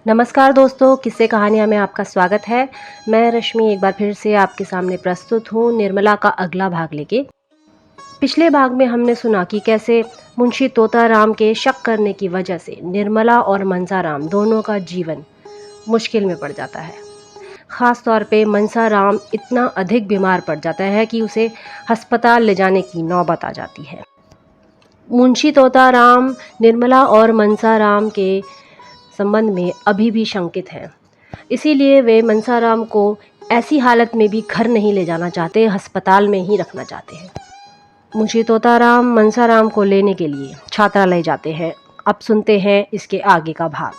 नमस्कार दोस्तों, किस्से कहानियाँ में आपका स्वागत है। मैं रश्मि एक बार फिर से आपके सामने प्रस्तुत हूँ निर्मला का अगला भाग लेके। पिछले भाग में हमने सुना कि कैसे मुंशी तोताराम के शक करने की वजह से निर्मला और मनसाराम दोनों का जीवन मुश्किल में पड़ जाता है। ख़ास तौर पे मनसाराम इतना अधिक बीमार पड़ जाता है कि उसे अस्पताल ले जाने की नौबत आ जाती है। मुंशी तोताराम निर्मला और मनसाराम के संबंध में अभी भी शंकित हैं। इसीलिए वे मनसाराम को ऐसी हालत में भी घर नहीं ले जाना चाहते, अस्पताल में ही रखना चाहते हैं। मुंशी तोताराम मनसाराम को लेने के लिए छात्रालय जाते हैं। अब सुनते हैं इसके आगे का भाग।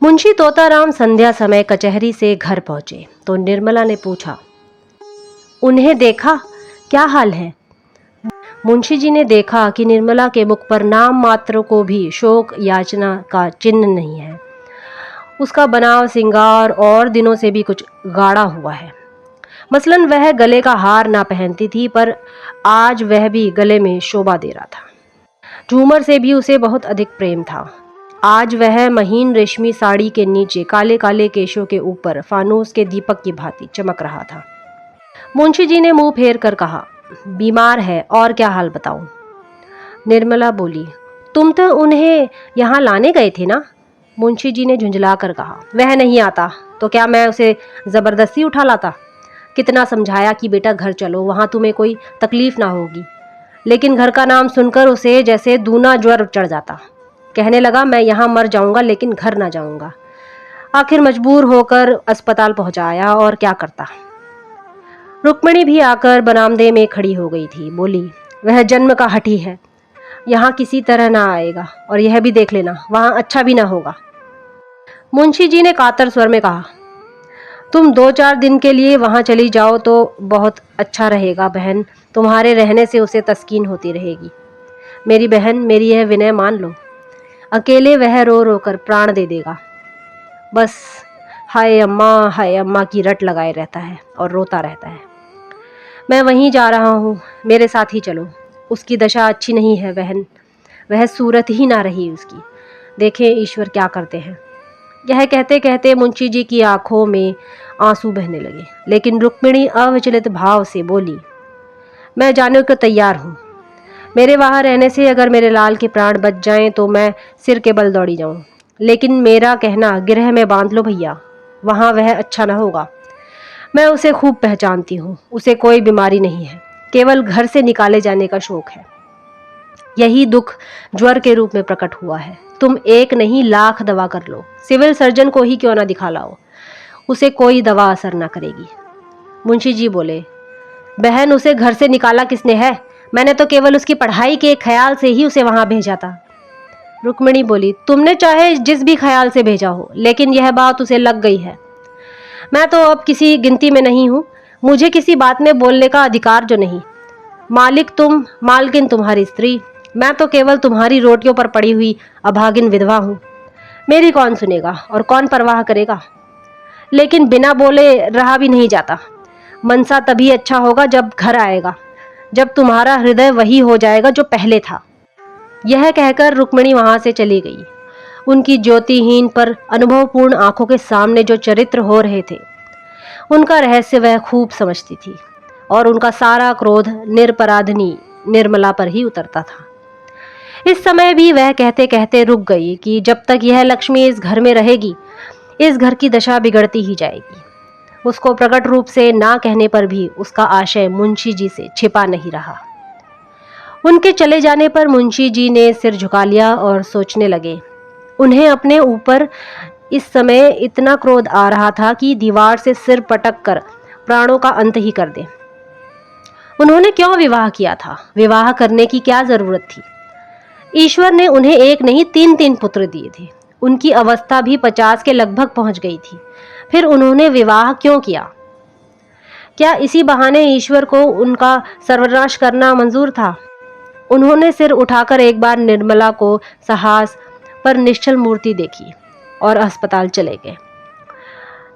मुंशी तोताराम संध्या समय कचहरी से घर पहुंचे तो निर्मला ने पूछा, उन्हें देखा? क्या हाल है? मुंशी जी ने देखा कि निर्मला के मुख पर नाम मात्र को भी शोक याचना का चिन्ह नहीं है। उसका बनाव सिंगार और दिनों से भी कुछ गाढ़ा हुआ है। मसलन वह गले का हार ना पहनती थी, पर आज वह भी गले में शोभा दे रहा था। झूमर से भी उसे बहुत अधिक प्रेम था। आज वह महीन रेशमी साड़ी के नीचे काले काले केशों के ऊपर फानूस के दीपक की भांति चमक रहा था। मुंशी जी ने मुंह फेर कर कहा, बीमार है, और क्या हाल बताऊं? निर्मला बोली, तुम तो उन्हें यहाँ लाने गए थे ना? मुंशी जी ने झुंझला कर कहा, वह नहीं आता तो क्या मैं उसे जबरदस्ती उठा लाता? कितना समझाया कि बेटा घर चलो, वहाँ तुम्हें कोई तकलीफ ना होगी, लेकिन घर का नाम सुनकर उसे जैसे दूना ज्वर चढ़ जाता। कहने लगा, मैं यहाँ मर जाऊंगा लेकिन घर ना जाऊंगा। आखिर मजबूर होकर अस्पताल पहुंचाया, और क्या करता। रुक्मिणी भी आकर बरामदे में खड़ी हो गई थी। बोली, वह जन्म का हठी है, यहाँ किसी तरह ना आएगा, और यह भी देख लेना वहाँ अच्छा भी ना होगा। मुंशी जी ने कातर स्वर में कहा, तुम 2-4 दिन के लिए वहाँ चली जाओ तो बहुत अच्छा रहेगा बहन, तुम्हारे रहने से उसे तस्कीन होती रहेगी। मेरी बहन, मेरी यह विनय मान लो। अकेले वह रो रो कर प्राण दे देगा। बस हाय अम्मा की रट लगाए रहता है और रोता रहता है। मैं वहीं जा रहा हूँ, मेरे साथ ही चलो। उसकी दशा अच्छी नहीं है बहन, वह सूरत ही ना रही उसकी। देखें ईश्वर क्या करते हैं। यह कहते कहते मुंशी जी की आंखों में आंसू बहने लगे, लेकिन रुक्मिणी अविचलित भाव से बोली, मैं जाने को तैयार हूँ। मेरे वहाँ रहने से अगर मेरे लाल के प्राण बच जाएं तो मैं सिर के बल दौड़ी जाऊँ, लेकिन मेरा कहना गिरह में बांध लो भैया, वहाँ वह अच्छा न होगा। मैं उसे खूब पहचानती हूँ, उसे कोई बीमारी नहीं है, केवल घर से निकाले जाने का शौक है। यही दुख ज्वर के रूप में प्रकट हुआ है। तुम एक नहीं लाख दवा कर लो, सिविल सर्जन को ही क्यों ना दिखा लाओ, उसे कोई दवा असर ना करेगी। मुंशी जी बोले, बहन उसे घर से निकाला किसने है? मैंने तो केवल उसकी पढ़ाई के ख्याल से ही उसे वहां भेजा था। रुक्मिणी बोली, तुमने चाहे जिस भी ख्याल से भेजा हो, लेकिन यह बात उसे लग गई है। मैं तो अब किसी गिनती में नहीं हूँ, मुझे किसी बात में बोलने का अधिकार जो नहीं। मालिक तुम, मालकिन तुम्हारी स्त्री, मैं तो केवल तुम्हारी रोटियों पर पड़ी हुई अभागिन विधवा हूँ। मेरी कौन सुनेगा और कौन परवाह करेगा? लेकिन बिना बोले रहा भी नहीं जाता। मनसा तभी अच्छा होगा जब घर आएगा, जब तुम्हारा हृदय वही हो जाएगा जो पहले था। यह कहकर रुक्मिणी वहां से चली गई। उनकी ज्योतिहीन पर अनुभवपूर्ण आंखों के सामने जो चरित्र हो रहे थे, उनका रहस्य वह खूब समझती थी, और उनका सारा क्रोध निरपराधनी निर्मला पर ही उतरता था। इस समय भी वह कहते कहते रुक गई कि जब तक यह लक्ष्मी इस घर में रहेगी, इस घर की दशा बिगड़ती ही जाएगी। उसको प्रकट रूप से ना कहने पर भी उसका आशय मुंशी जी से छिपा नहीं रहा। उनके चले जाने पर मुंशी जी ने सिर झुका लिया और सोचने लगे। उन्हें अपने ऊपर इस समय इतना क्रोध आ रहा था कि दीवार से सिर पटक कर प्राणों का अंत ही कर दे। उन्होंने क्यों विवाह किया था? विवाह करने की क्या जरूरत थी? ईश्वर ने उन्हें एक नहीं 3-3 पुत्र दिए थे। उनकी अवस्था भी 50 के लगभग पहुंच गई थी। फिर उन्होंने विवाह क्यों किया? क्या इसी बहाने ईश्वर को उनका सर्वनाश करना मंजूर था? उन्होंने सिर उठाकर एक बार निर्मला को साहस पर निश्चल मूर्ति देखी और अस्पताल चले गए।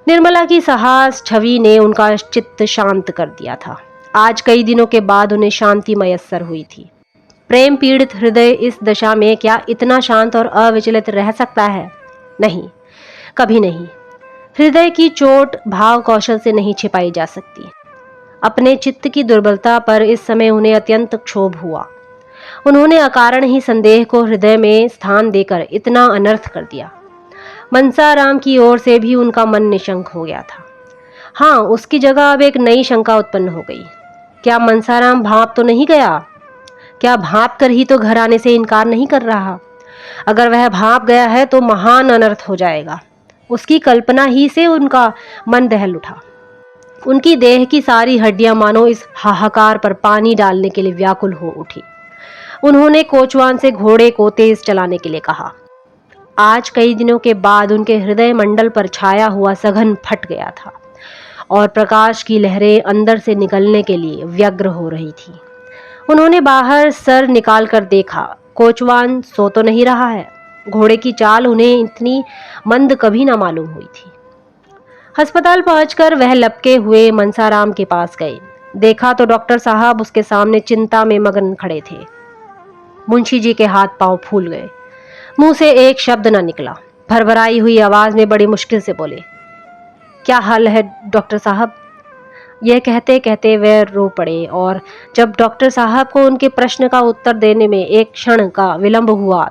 निर्मला की साहस छवि ने उनका चित्त शांत कर दिया था। आज कई दिनों के बाद उन्हें शांति मयस्सर हुई थी। प्रेम पीड़ित हृदय इस दशा में क्या इतना शांत और अविचलित रह सकता है? नहीं, कभी नहीं। हृदय की चोट भाव कौशल से नहीं छिपाई जा सकती। अपने चित्त की दुर्बलता पर इस समय उन्हें अत्यंत क्षोभ हुआ। उन्होंने अकारण ही संदेह को हृदय में स्थान देकर इतना अनर्थ कर दिया। मनसाराम की ओर से भी उनका मन निशंक हो गया था। हाँ, उसकी जगह अब एक नई शंका उत्पन्न हो गई। क्या मनसाराम भाप तो नहीं गया? क्या भाप कर ही तो घर आने से इनकार नहीं कर रहा? अगर वह भाप गया है तो महान अनर्थ हो जाएगा। उसकी कल्पना ही से उनका मन दहल उठा। उनकी देह की सारी हड्डियां मानो इस हाहाकार पर पानी डालने के लिए व्याकुल हो उठी। उन्होंने कोचवान से घोड़े को तेज चलाने के लिए कहा। आज कई दिनों के बाद उनके हृदय मंडल पर छाया हुआ सघन फट गया था और प्रकाश की लहरें अंदर से निकलने के लिए व्यग्र हो रही थी। उन्होंने बाहर सर निकाल कर देखा, कोचवान सो तो नहीं रहा है। घोड़े की चाल उन्हें इतनी मंद कभी ना मालूम हुई थी। अस्पताल पहुंचकर वह लपके हुए मनसाराम के पास गए। देखा तो डॉक्टर साहब उसके सामने चिंता में मगन खड़े थे। मुंशी जी के हाथ पांव फूल गए। मुंह से एक शब्द न निकला। भरभराई हुई आवाज में बड़ी मुश्किल से बोले, क्या हाल है डॉक्टर साहब? यह कहते कहते वे रो पड़े और जब डॉक्टर साहब को उनके प्रश्न का उत्तर देने में एक क्षण का विलंब हुआ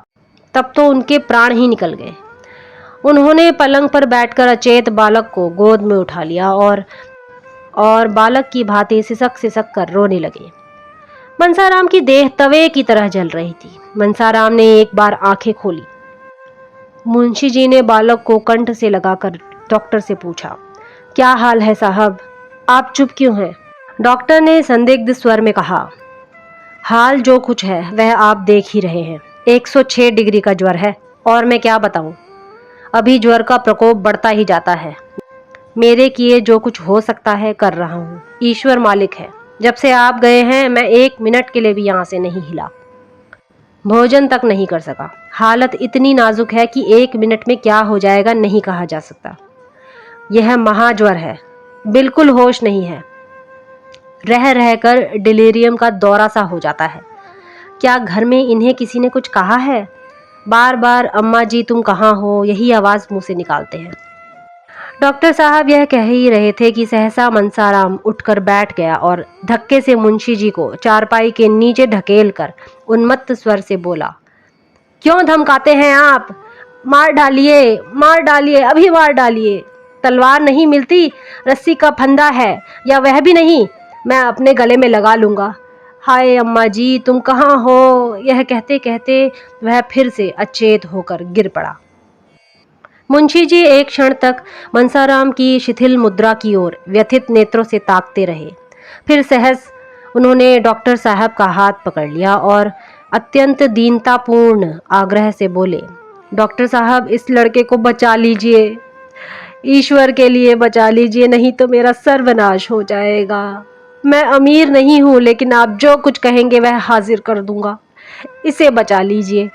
तब तो उनके प्राण ही निकल गए। उन्होंने पलंग पर बैठकर अचेत बालक को गोद में उठा लिया और बालक की भांति सिसक सिसक कर रोने लगे। मनसाराम की देह तवे की तरह जल रही थी। मनसाराम ने एक बार आंखें खोली। मुंशी जी ने बालक को कंठ से लगाकर डॉक्टर से पूछा, क्या हाल है साहब? आप चुप क्यों हैं? डॉक्टर ने संदिग्ध स्वर में कहा, हाल जो कुछ है वह आप देख ही रहे हैं। 106 डिग्री का ज्वर है और मैं क्या बताऊं, अभी ज्वर का प्रकोप बढ़ता ही जाता है। मेरे किए जो कुछ हो सकता है कर रहा हूं। ईश्वर मालिक है। जब से आप गए हैं मैं 1 मिनट के लिए भी यहां से नहीं हिला, भोजन तक नहीं कर सका। हालत इतनी नाजुक है कि 1 मिनट में क्या हो जाएगा नहीं कहा जा सकता। यह महाज्वर है, बिल्कुल होश नहीं है। रह रहकर डिलीरियम का दौरा सा हो जाता है। क्या घर में इन्हें किसी ने कुछ कहा है? बार बार अम्मा जी तुम कहाँ हो यही आवाज मुंह से निकालते हैं। डॉक्टर साहब यह कह ही रहे थे कि सहसा मनसाराम उठकर बैठ गया और धक्के से मुंशी जी को चारपाई के नीचे ढकेल कर उन्मत्त स्वर से बोला, क्यों धमकाते हैं आप? मार डालिए, अभी मार डालिए। तलवार नहीं मिलती, रस्सी का फंदा है, या वह भी नहीं, मैं अपने गले में लगा लूंगा। हाय अम्मा जी तुम कहाँ हो? यह कहते कहते वह फिर से अचेत होकर गिर पड़ा। मुंशी जी एक क्षण तक मनसाराम की शिथिल मुद्रा की ओर व्यथित नेत्रों से ताकते रहे। फिर सहज उन्होंने डॉक्टर साहब का हाथ पकड़ लिया और अत्यंत दीनतापूर्ण आग्रह से बोले, डॉक्टर साहब इस लड़के को बचा लीजिए, ईश्वर के लिए बचा लीजिए, नहीं तो मेरा सर्वनाश हो जाएगा। मैं अमीर नहीं हूं लेकिन आप जो कुछ कहेंगे वह हाजिर कर दूंगा। इसे बचा लीजिए।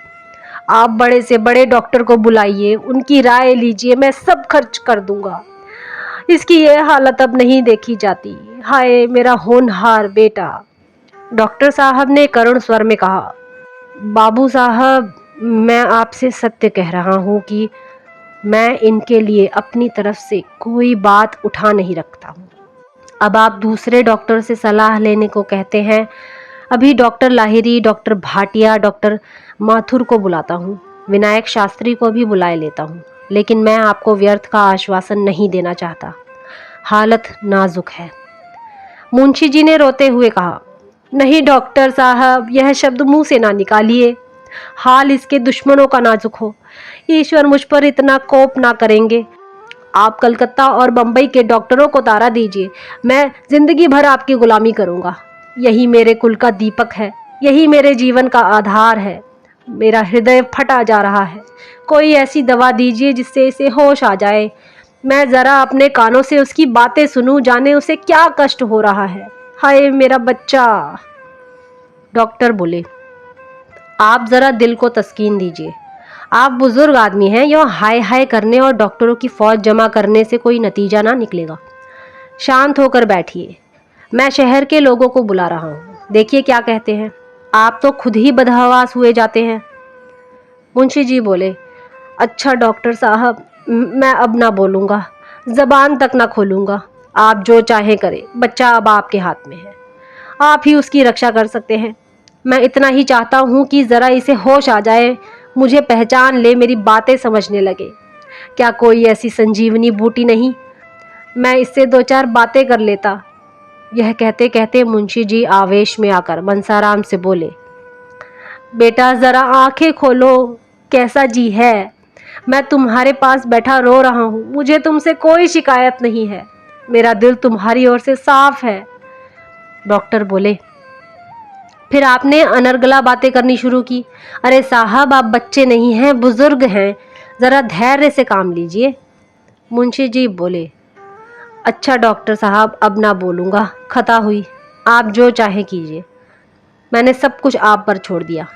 आप बड़े से बड़े डॉक्टर को बुलाइए, उनकी राय लीजिए, मैं सब खर्च कर दूंगा। इसकी यह हालत अब नहीं देखी जाती। हाय मेरा होनहार बेटा। डॉक्टर साहब ने करुण स्वर में कहा, बाबू साहब मैं आपसे सत्य कह रहा हूं कि मैं इनके लिए अपनी तरफ से कोई बात उठा नहीं रखता हूं। अब आप दूसरे डॉक्टर से सलाह लेने को कहते हैं। अभी doctor Lahiri, doctor Bhatia, doctor Mathur को बुलाता हूँ, विनायक शास्त्री को भी बुलाए लेता हूँ, लेकिन मैं आपको व्यर्थ का आश्वासन नहीं देना चाहता। हालत नाजुक है। मुंशी जी ने रोते हुए कहा, नहीं डॉक्टर साहब यह शब्द मुंह से ना निकालिए। हाल इसके दुश्मनों का नाजुक हो, ईश्वर मुझ पर इतना कोप ना करेंगे। आप कलकत्ता और बंबई के डॉक्टरों को तारा दीजिए, मैं जिंदगी भर आपकी गुलामी करूंगा। यही मेरे कुल का दीपक है, यही मेरे जीवन का आधार है। मेरा हृदय फटा जा रहा है, कोई ऐसी दवा दीजिए जिससे इसे होश आ जाए। मैं जरा अपने कानों से उसकी बातें सुनूं, जाने उसे क्या कष्ट हो रहा है। हाय मेरा बच्चा। डॉक्टर बोले, आप जरा दिल को तस्कीन दीजिए। आप बुजुर्ग आदमी हैं, यो हाय हाय करने और डॉक्टरों की फौज जमा करने से कोई नतीजा ना निकलेगा। शांत होकर बैठिए, मैं शहर के लोगों को बुला रहा हूँ, देखिए क्या कहते हैं। आप तो खुद ही बदहवास हुए जाते हैं। मुंशी जी बोले, अच्छा डॉक्टर साहब, मैं अब ना बोलूँगा, ज़बान तक ना खोलूँगा। आप जो चाहें करें, बच्चा अब आपके हाथ में है। आप ही उसकी रक्षा कर सकते हैं। मैं इतना ही चाहता हूँ कि ज़रा इसे होश आ जाए, मुझे पहचान ले, मेरी बातें समझने लगे। क्या कोई ऐसी संजीवनी बूटी नहीं, मैं इससे दो चार बातें कर लेता। यह कहते कहते मुंशी जी आवेश में आकर मनसाराम से बोले, बेटा ज़रा आंखें खोलो, कैसा जी है? मैं तुम्हारे पास बैठा रो रहा हूँ, मुझे तुमसे कोई शिकायत नहीं है, मेरा दिल तुम्हारी ओर से साफ है। डॉक्टर बोले, फिर आपने अनर्गला बातें करनी शुरू की। अरे साहब, आप बच्चे नहीं हैं, बुजुर्ग हैं, ज़रा धैर्य से काम लीजिए। मुंशी जी बोले, अच्छा डॉक्टर साहब, अब ना बोलूँगा, खता हुई, आप जो चाहे कीजिए। मैंने सब कुछ आप पर छोड़ दिया।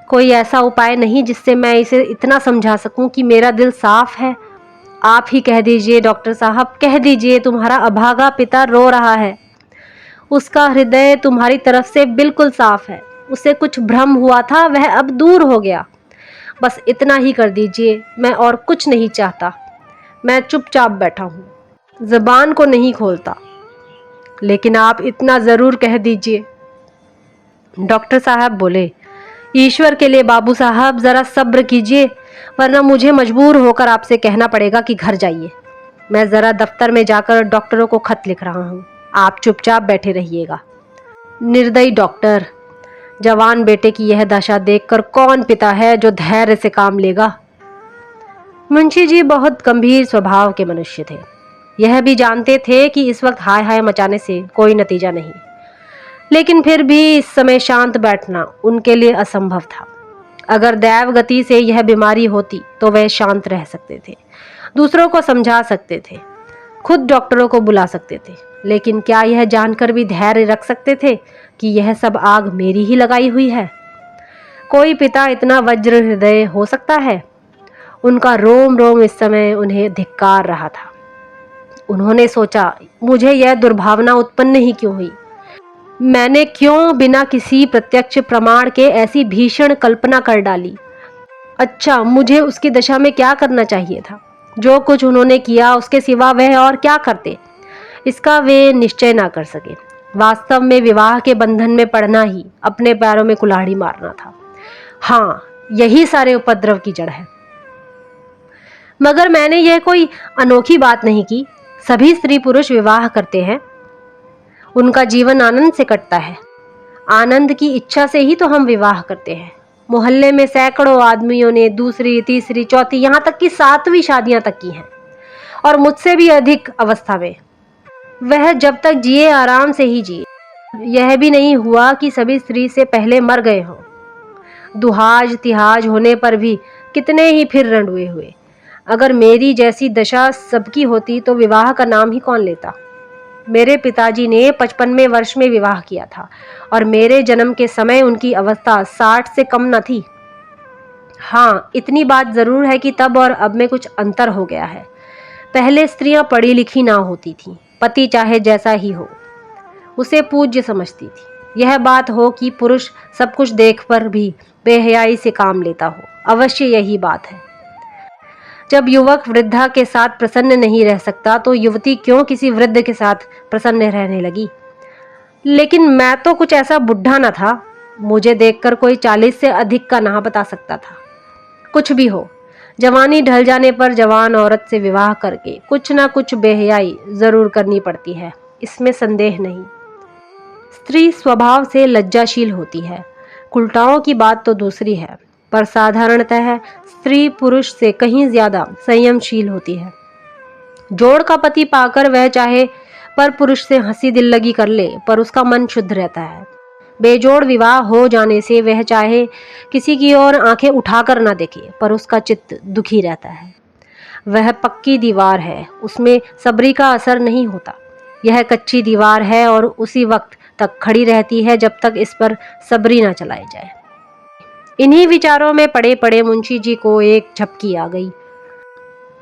कोई ऐसा उपाय नहीं जिससे मैं इसे इतना समझा सकूं कि मेरा दिल साफ है? आप ही कह दीजिए डॉक्टर साहब, कह दीजिए, तुम्हारा अभागा पिता रो रहा है। उसका हृदय तुम्हारी तरफ से बिल्कुल साफ है। उसे कुछ भ्रम हुआ था, वह अब दूर हो गया। बस इतना ही कर दीजिए, मैं और कुछ नहीं चाहता। मैं चुपचाप बैठा हूँ, ज़बान को नहीं खोलता, लेकिन आप इतना ज़रूर कह दीजिए। डॉक्टर साहब बोले, ईश्वर के लिए बाबू साहब ज़रा सब्र कीजिए, वरना मुझे मजबूर होकर आपसे कहना पड़ेगा कि घर जाइए। मैं ज़रा दफ्तर में जाकर डॉक्टरों को खत लिख रहा हूँ, आप चुपचाप बैठे रहिएगा। निर्दयी डॉक्टर, जवान बेटे की यह दशा देखकर कौन पिता है जो धैर्य से काम लेगा? मुंशी जी बहुत गंभीर स्वभाव के मनुष्य थे। यह भी जानते थे कि इस वक्त हाय हाय मचाने से कोई नतीजा नहीं, लेकिन फिर भी इस समय शांत बैठना उनके लिए असंभव था। अगर दैव गति से यह बीमारी होती तो वह शांत रह सकते थे, दूसरों को समझा सकते थे, खुद डॉक्टरों को बुला सकते थे, लेकिन क्या यह जानकर भी धैर्य रख सकते थे कि यह सब आग मेरी ही लगाई हुई है? कोई पिता इतना वज्र हृदय हो सकता है? उनका रोम रोम इस समय उन्हें धिक्कार रहा था। उन्होंने सोचा, मुझे यह दुर्भावना उत्पन्न ही क्यों हुई? मैंने क्यों बिना किसी प्रत्यक्ष प्रमाण के ऐसी भीषण कल्पना कर डाली? अच्छा, मुझे उसकी दशा में क्या करना चाहिए था? जो कुछ उन्होंने किया उसके सिवा वह और क्या करते, इसका वे निश्चय ना कर सके। वास्तव में विवाह के बंधन में पड़ना ही अपने पैरों में कुल्हाड़ी मारना था। हाँ, यही सारे उपद्रव की जड़ है। मगर मैंने यह कोई अनोखी बात नहीं की। सभी स्त्री पुरुष विवाह करते हैं, उनका जीवन आनंद से कटता है। आनंद की इच्छा से ही तो हम विवाह करते हैं। मोहल्ले में सैकड़ों आदमियों ने दूसरी, तीसरी, चौथी, यहाँ तक कि 7वीं शादियां तक की हैं, और मुझसे भी अधिक अवस्था में। वह जब तक जिए आराम से ही जिए। यह भी नहीं हुआ कि सभी स्त्री से पहले मर गए हों। दुहाज तिहाज होने पर भी कितने ही फिर रंडुए हुए। अगर मेरी जैसी दशा सबकी होती तो विवाह का नाम ही कौन लेता? मेरे पिताजी ने 55वें वर्ष में विवाह किया था, और मेरे जन्म के समय उनकी अवस्था 60 से कम न थी। हाँ, इतनी बात जरूर है कि तब और अब में कुछ अंतर हो गया है। पहले स्त्रियां पढ़ी लिखी ना होती थीं, पति चाहे जैसा ही हो उसे पूज्य समझती थी। यह बात हो कि पुरुष सब कुछ देख पर भी बेहयाई से काम लेता हो, अवश्य यही बात है। जब युवक वृद्धा के साथ प्रसन्न नहीं रह सकता तो युवती क्यों किसी वृद्ध के साथ प्रसन्न रहने लगी? लेकिन मैं तो कुछ ऐसा बुढ़ा न था। मुझे देखकर कोई 40 से अधिक का ना बता सकता था। कुछ भी हो, जवानी ढल जाने पर जवान औरत से विवाह करके कुछ ना कुछ बेहयाई जरूर करनी पड़ती है, इसमें संदेह नहीं। स्त्री स्वभाव से लज्जाशील होती है, कुलटाओं की बात तो दूसरी है, पर साधारणतः स्त्री पुरुष से कहीं ज्यादा संयमशील होती है। जोड़ का पति पाकर वह चाहे पर पुरुष से हंसी दिल लगी कर ले, पर उसका मन शुद्ध रहता है। बेजोड़ विवाह हो जाने से वह चाहे किसी की ओर आंखें उठाकर ना देखे, पर उसका चित्त दुखी रहता है। वह पक्की दीवार है, उसमें सबरी का असर नहीं होता। यह कच्ची दीवार है और उसी वक्त तक खड़ी रहती है जब तक इस पर सबरी ना चलाई जाए। इन्हीं विचारों में पड़े पड़े मुंशी जी को एक झपकी आ गई।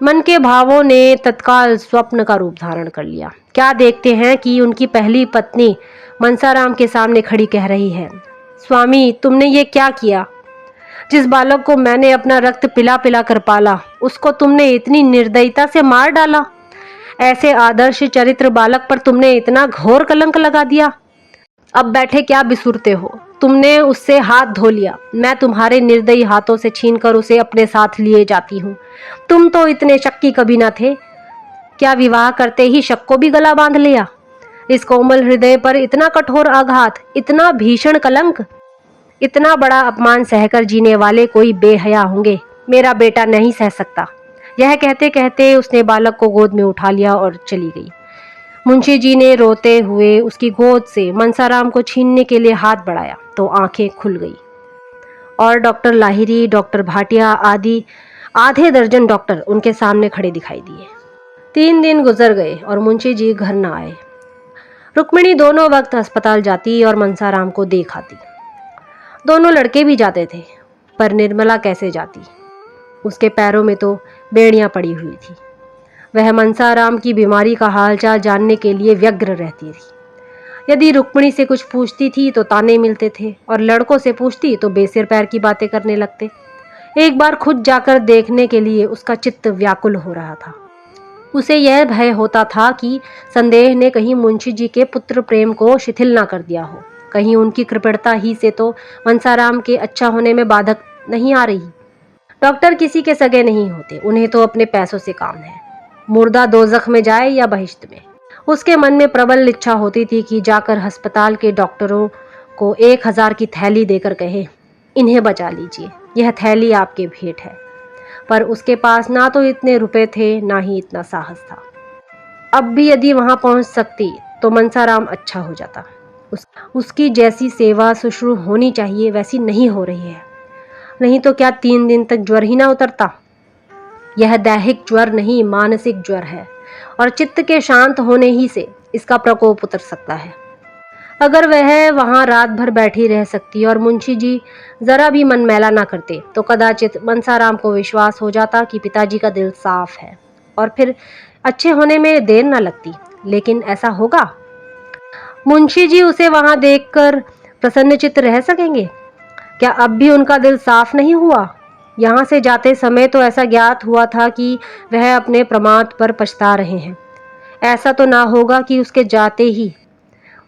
मन के भावों ने तत्काल स्वप्न का रूप धारण कर लिया। क्या देखते हैं कि उनकी पहली पत्नी मनसाराम के सामने खड़ी कह रही है, स्वामी, तुमने ये क्या किया? जिस बालक को मैंने अपना रक्त पिला पिला कर पाला, उसको तुमने इतनी निर्दयता से मार डाला। ऐसे आदर्श चरित्र बालक पर तुमने इतना घोर कलंक लगा दिया। अब बैठे क्या बिसुरते हो? तुमने उससे हाथ धो लिया, मैं तुम्हारे निर्दयी हाथों से छीनकर उसे अपने साथ लिए जाती हूँ। तुम तो इतने शक्की कभी न थे। क्या विवाह करते ही शक को भी गला बांध लिया? इस कोमल हृदय पर इतना कठोर आघात, इतना भीषण कलंक, इतना बड़ा अपमान सहकर जीने वाले कोई बेहया होंगे। मेरा बेटा नहीं सह सकता। यह कहते कहते उसने बालक को गोद में उठा लिया और चली गई। मुंशी जी ने रोते हुए उसकी गोद से मनसाराम को छीनने के लिए हाथ बढ़ाया तो आंखें खुल गई और डॉक्टर लाहिरी, डॉक्टर भाटिया आदि आधे दर्जन डॉक्टर उनके सामने खड़े दिखाई दिए। 3 दिन गुजर गए और मुंशी जी घर न आए। रुक्मिणी दोनों वक्त अस्पताल जाती और मनसाराम को देख आती। दोनों लड़के भी जाते थे, पर निर्मला कैसे जाती? उसके पैरों में तो बेड़ियां पड़ी हुई थी। वह मनसाराम की बीमारी का हालचाल जानने के लिए व्यग्र रहती थी। यदि रुक्मिणी से कुछ पूछती थी तो ताने मिलते थे और लड़कों से पूछती तो बेसिर पैर की बातें करने लगते। एक बार खुद जाकर देखने के लिए उसका चित्त व्याकुल हो रहा था। उसे यह भय होता था कि संदेह ने कहीं मुंशी जी के पुत्र प्रेम को शिथिल ना कर दिया हो। कहीं उनकी कृपणता ही से तो मनसाराम के अच्छा होने में बाधक नहीं आ रही। डॉक्टर किसी के सगे नहीं होते, उन्हें तो अपने पैसों से काम है। मुर्दा दोजख में जाए या बहिश्त में। उसके मन में प्रबल इच्छा होती थी कि जाकर अस्पताल के डॉक्टरों को 1000 की थैली देकर कहे, इन्हें बचा लीजिए, यह थैली आपके भेंट है। पर उसके पास ना तो इतने रुपए थे, ना ही इतना साहस था। अब भी यदि वहां पहुंच सकती तो मनसाराम अच्छा हो जाता। उसकी जैसी सेवा शुश्रू होनी चाहिए वैसी नहीं हो रही है। नहीं तो क्या 3 दिन तक ज्वर ही ना उतरता? यह दैहिक ज्वर नहीं, मानसिक ज्वर है और चित्त के शांत होने ही से इसका प्रकोप उतर सकता है। अगर वह वहां रात भर बैठी रह सकती और मुंशी जी जरा भी मन मैला ना करते तो कदाचित मनसाराम को विश्वास हो जाता कि पिताजी का दिल साफ है और फिर अच्छे होने में देर ना लगती। लेकिन ऐसा होगा? मुंशी जी उसे वहां देखकर प्रसन्नचित्त रह सकेंगे? क्या अब भी उनका दिल साफ नहीं हुआ? यहाँ से जाते समय तो ऐसा ज्ञात हुआ था कि वह अपने प्रमाद पर पछता रहे हैं। ऐसा तो ना होगा कि उसके जाते ही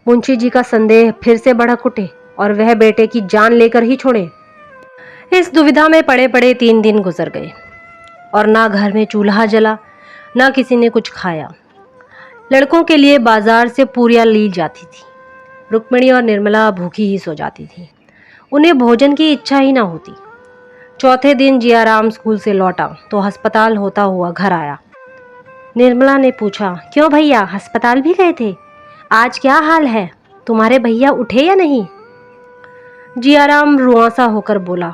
मुंशी जी का संदेह फिर से भड़क उठे और वह बेटे की जान लेकर ही छोड़े। इस दुविधा में पड़े पड़े 3 दिन गुजर गए और ना घर में चूल्हा जला, ना किसी ने कुछ खाया। लड़कों के लिए बाजार से पूरियां ली जाती थी। रुक्मिणी और निर्मला भूखी ही सो जाती थी। उन्हें भोजन की इच्छा ही ना होती। चौथे दिन जियाराम स्कूल से लौटा तो अस्पताल होता हुआ घर आया। निर्मला ने पूछा, क्यों भैया, अस्पताल भी गए थे? आज क्या हाल है? तुम्हारे भैया उठे या नहीं? जियाराम रुआंसा होकर बोला,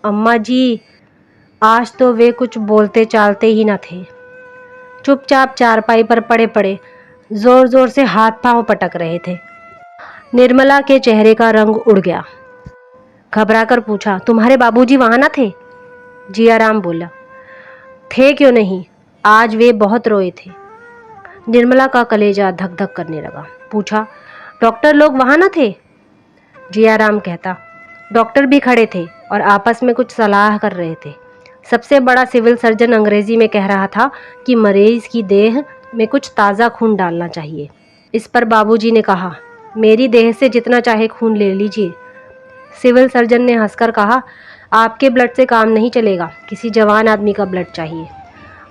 अम्मा जी, आज तो वे कुछ बोलते चालते ही न थे। चुपचाप चारपाई पर पड़े पड़े जोर जोर से हाथ पांव पटक रहे थे। निर्मला के चेहरे का रंग उड़ गया। घबराकर पूछा, तुम्हारे बाबूजी वहां न थे? जियाराम बोला, थे क्यों नहीं, आज वे बहुत रोए थे। निर्मला का कलेजा धक धक करने लगा। पूछा, डॉक्टर लोग वहां न थे? जियाराम कहता, डॉक्टर भी खड़े थे और आपस में कुछ सलाह कर रहे थे। सबसे बड़ा सिविल सर्जन अंग्रेजी में कह रहा था कि मरीज की देह में कुछ ताज़ा खून डालना चाहिए। इस पर बाबूजी ने कहा, मेरी देह से जितना चाहे खून ले लीजिए। सिविल सर्जन ने हंसकर कहा, आपके ब्लड से काम नहीं चलेगा, किसी जवान आदमी का ब्लड चाहिए।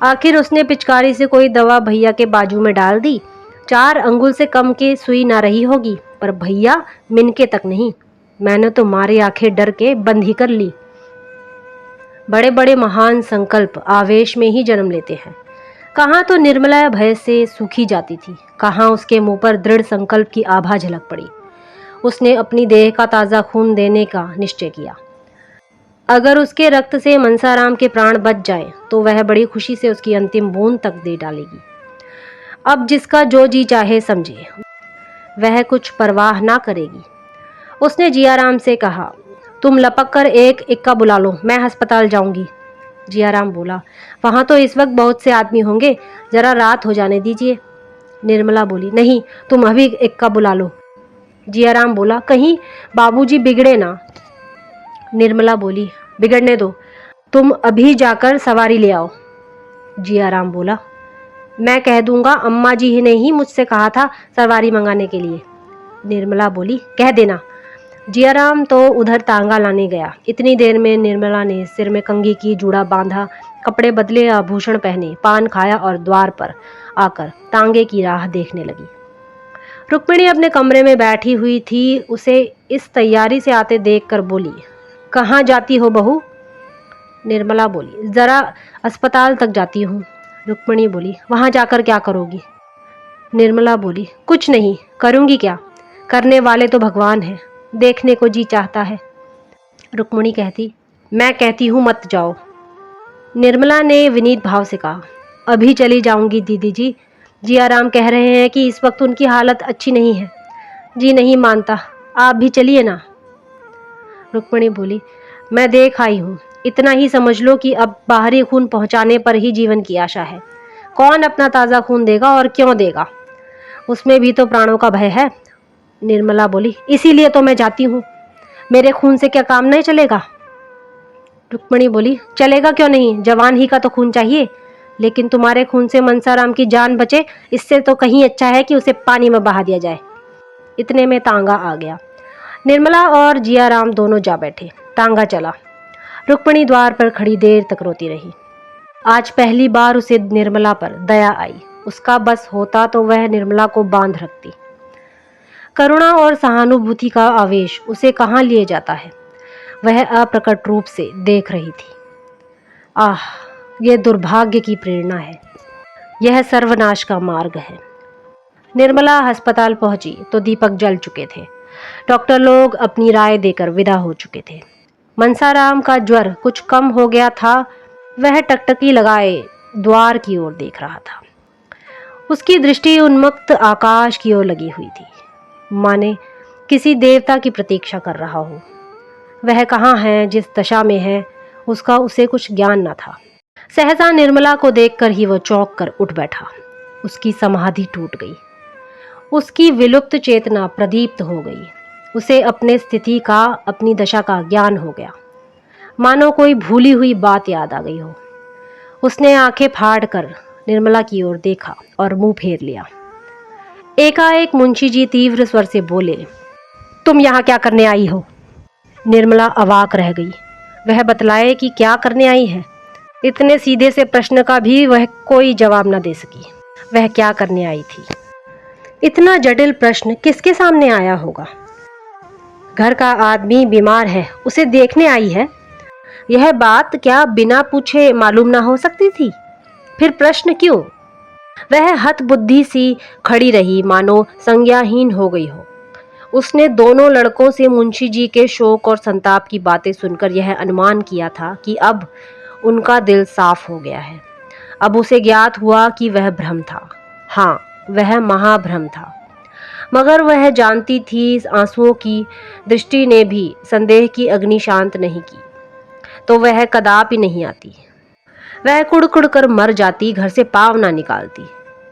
आखिर उसने पिचकारी से कोई दवा भैया के बाजू में डाल दी। 4 अंगुल से कम की सुई ना रही होगी, पर भैया मिनके तक नहीं। मैंने तो मारे आंखें डर के बंद ही कर ली। बड़े बड़े महान संकल्प आवेश में ही जन्म लेते हैं। कहाँ तो निर्मला भय से सूखी जाती थी, कहाँ उसके मुंह पर दृढ़ संकल्प की आभा झलक पड़ी। उसने अपनी देह का ताज़ा खून देने का निश्चय किया। अगर उसके रक्त से मनसाराम के प्राण बच जाए तो वह बड़ी खुशी से उसकी अंतिम बूंद तक दे डालेगी। अब जिसका जो जी चाहे समझे, वह कुछ परवाह ना करेगी। उसने जियाराम से कहा, तुम लपक कर एक इक्का बुला लो, मैं अस्पताल जाऊंगी। जियाराम बोला, वहां तो इस वक्त बहुत से आदमी होंगे, जरा रात हो जाने दीजिए। निर्मला बोली, नहीं, तुम अभी इक्का बुला लो। जियाराम बोला, कहीं बाबूजी बिगड़े ना। निर्मला बोली, बिगड़ने दो, तुम अभी जाकर सवारी ले आओ। जियाराम बोला, मैं कह दूंगा, अम्मा जी ने ही मुझसे कहा था सवारी मंगाने के लिए। निर्मला बोली, कह देना। जियाराम तो उधर तांगा लाने गया। इतनी देर में निर्मला ने सिर में कंघी की, जूड़ा बांधा, कपड़े बदले, आभूषण पहने, पान खाया और द्वार पर आकर तांगे की राह देखने लगी। रुक्मिणी अपने कमरे में बैठी हुई थी। उसे इस तैयारी से आते देखकर बोली, कहाँ जाती हो बहू? निर्मला बोली, जरा अस्पताल तक जाती हूँ। रुक्मिणी बोली, वहाँ जाकर क्या करोगी? निर्मला बोली, कुछ नहीं, करूँगी क्या, करने वाले तो भगवान हैं, देखने को जी चाहता है। रुक्मिणी कहती, मैं कहती हूँ मत जाओ। निर्मला ने विनीत भाव से कहा, अभी चली जाऊंगी दीदी जी, जियाराम कह रहे हैं कि इस वक्त उनकी हालत अच्छी नहीं है। जी नहीं मानता, आप भी चलिए ना। रुक्मिणी बोली, मैं देख आई हूँ, इतना ही समझ लो कि अब बाहरी खून पहुंचाने पर ही जीवन की आशा है। कौन अपना ताज़ा खून देगा और क्यों देगा? उसमें भी तो प्राणों का भय है। निर्मला बोली, इसीलिए तो मैं जाती हूँ, मेरे खून से क्या काम नहीं चलेगा? रुक्मिणी बोली, चलेगा क्यों नहीं, जवान ही का तो खून चाहिए, लेकिन तुम्हारे खून से मनसाराम की जान बचे, इससे तो कहीं अच्छा है कि उसे पानी में बहा दिया जाए। इतने में तांगा आ गया। निर्मला और जियाराम दोनों जा बैठे। तांगा चला। रुक्मिणी द्वार पर खड़ी देर तक रोती रही। आज पहली बार उसे निर्मला पर दया आई। उसका बस होता तो वह निर्मला को बांध रखती। करुणा और सहानुभूति का आवेश उसे कहाँ लिए जाता है, वह अप्रकट रूप से देख रही थी। आह, यह दुर्भाग्य की प्रेरणा है, यह सर्वनाश का मार्ग है। निर्मला अस्पताल पहुंची तो दीपक जल चुके थे। डॉक्टर लोग अपनी राय देकर विदा हो चुके थे। मनसाराम का ज्वर कुछ कम हो गया था। वह टकटकी लगाए द्वार की ओर देख रहा था। उसकी दृष्टि उन्मुक्त आकाश की ओर लगी हुई थी, माने किसी देवता की प्रतीक्षा कर रहा हो। वह कहाँ है, जिस दशा में है, उसका उसे कुछ ज्ञान न था। सहसा निर्मला को देखकर ही वह चौंक कर उठ बैठा। उसकी समाधि टूट गई। उसकी विलुप्त चेतना प्रदीप्त हो गई। उसे अपने स्थिति का, अपनी दशा का ज्ञान हो गया, मानो कोई भूली हुई बात याद आ गई हो। उसने आंखें फाड़ कर निर्मला की ओर देखा और मुंह फेर लिया। एकाएक मुंशी जी तीव्र स्वर से बोले, तुम यहाँ क्या करने आई हो? निर्मला अवाक रह गई। वह बतलाए कि क्या करने आई है। इतने सीधे से प्रश्न का भी वह कोई जवाब न दे सकी। वह क्या करने आई थी? इतना जटिल प्रश्न किसके सामने आया होगा? घर का आदमी बीमार है, उसे देखने आई है। यह बात क्या बिना पूछे मालूम ना हो सकती थी? फिर प्रश्न क्यों? वह हतबुद्धि सी खड़ी रही, मानो संज्ञाहीन हो गई हो। उसने दोनों लड़कों से मुंशी जी के शोक और संताप की बातें सुनकर यह अनुमान किया था कि अब उनका दिल साफ हो गया है। अब उसे ज्ञात हुआ कि वह भ्रम था। हाँ, वह महाभ्रम था। मगर वह जानती थी, आंसुओं की दृष्टि ने भी संदेह की अग्नि शांत नहीं की, तो वह कदापि नहीं आती। वह कुड़ कर मर जाती, घर से पाँव ना निकालती।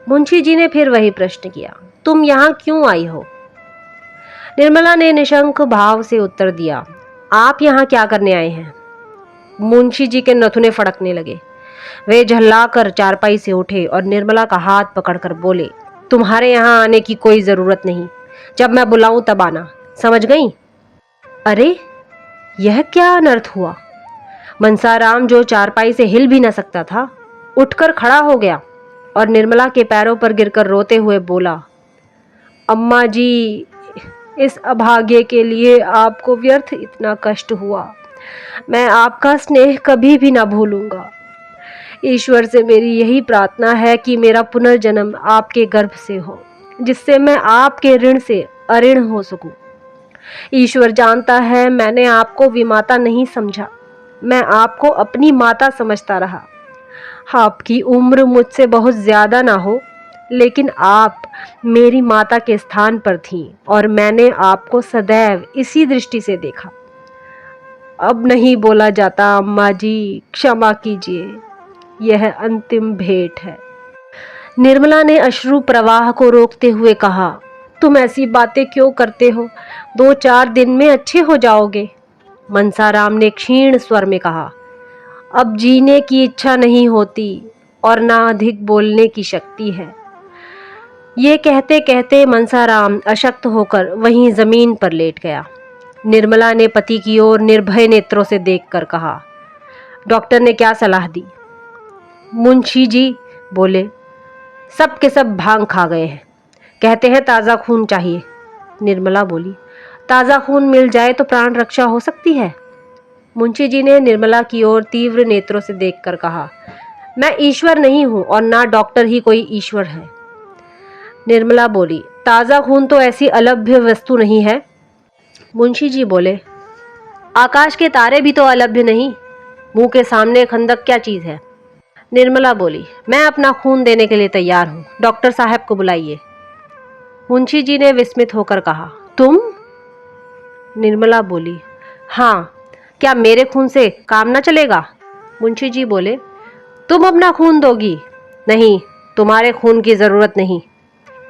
मुंशी जी ने फिर वही प्रश्न किया, तुम यहाँ क्यों आई हो? निर्मला ने निशंक भाव से उत्तर दिया, आप यहाँ क्या करने आए हैं? मुंशी जी के नथुने फड़कने लगे। वे झल्लाकर चारपाई से उठे और निर्मला का हाथ पकड़कर बोले, तुम्हारे यहाँ आने की कोई जरूरत नहीं, जब मैं बुलाऊं तब आना, समझ गई? अरे, यह क्या अनर्थ हुआ? मनसाराम, जो चारपाई से हिल भी न सकता था, उठकर खड़ा हो गया और निर्मला के पैरों पर गिरकर रोते हुए बोला, अम्मा जी, इस अभागे के लिए आपको व्यर्थ इतना कष्ट हुआ। मैं आपका स्नेह कभी भी ना भूलूंगा। ईश्वर से मेरी यही प्रार्थना है कि मेरा पुनर्जन्म आपके गर्भ से हो, जिससे मैं आपके ऋण से अऋण हो सकूं। ईश्वर जानता है, मैंने आपको विमाता नहीं समझा, मैं आपको अपनी माता समझता रहा। आपकी उम्र मुझसे बहुत ज्यादा ना हो, लेकिन आप मेरी माता के स्थान पर थीं और मैंने आपको सदैव इसी दृष्टि से देखा। अब नहीं बोला जाता अम्मा जी, क्षमा कीजिए, यह अंतिम भेंट है। निर्मला ने अश्रु प्रवाह को रोकते हुए कहा, तुम ऐसी बातें क्यों करते हो? 2-4 दिन में अच्छे हो जाओगे। मनसाराम ने क्षीण स्वर में कहा। अब जीने की इच्छा नहीं होती और ना अधिक बोलने की शक्ति है। ये कहते कहते मनसाराम अशक्त होकर वहीं जमीन पर लेट गया। निर्मला ने पति की ओर निर्भय नेत्रों से देखकर कहा, डॉक्टर ने क्या सलाह दी? मुंशी जी बोले, सब के सब भांग खा गए हैं, कहते हैं ताज़ा खून चाहिए। निर्मला बोली, ताज़ा खून मिल जाए तो प्राण रक्षा हो सकती है। मुंशी जी ने निर्मला की ओर तीव्र नेत्रों से देखकर कहा, मैं ईश्वर नहीं हूं और ना डॉक्टर ही कोई ईश्वर है। निर्मला बोली, ताज़ा खून तो ऐसी अलभ्य वस्तु नहीं है। मुंशी जी बोले, आकाश के तारे भी तो अलभ्य नहीं, मुंह के सामने खंदक क्या चीज़ है। निर्मला बोली, मैं अपना खून देने के लिए तैयार हूँ, डॉक्टर साहब को बुलाइए। मुंशी जी ने विस्मित होकर कहा, तुम? निर्मला बोली, हाँ, क्या मेरे खून से काम न चलेगा? मुंशी जी बोले, तुम अपना खून दोगी? नहीं, तुम्हारे खून की जरूरत नहीं,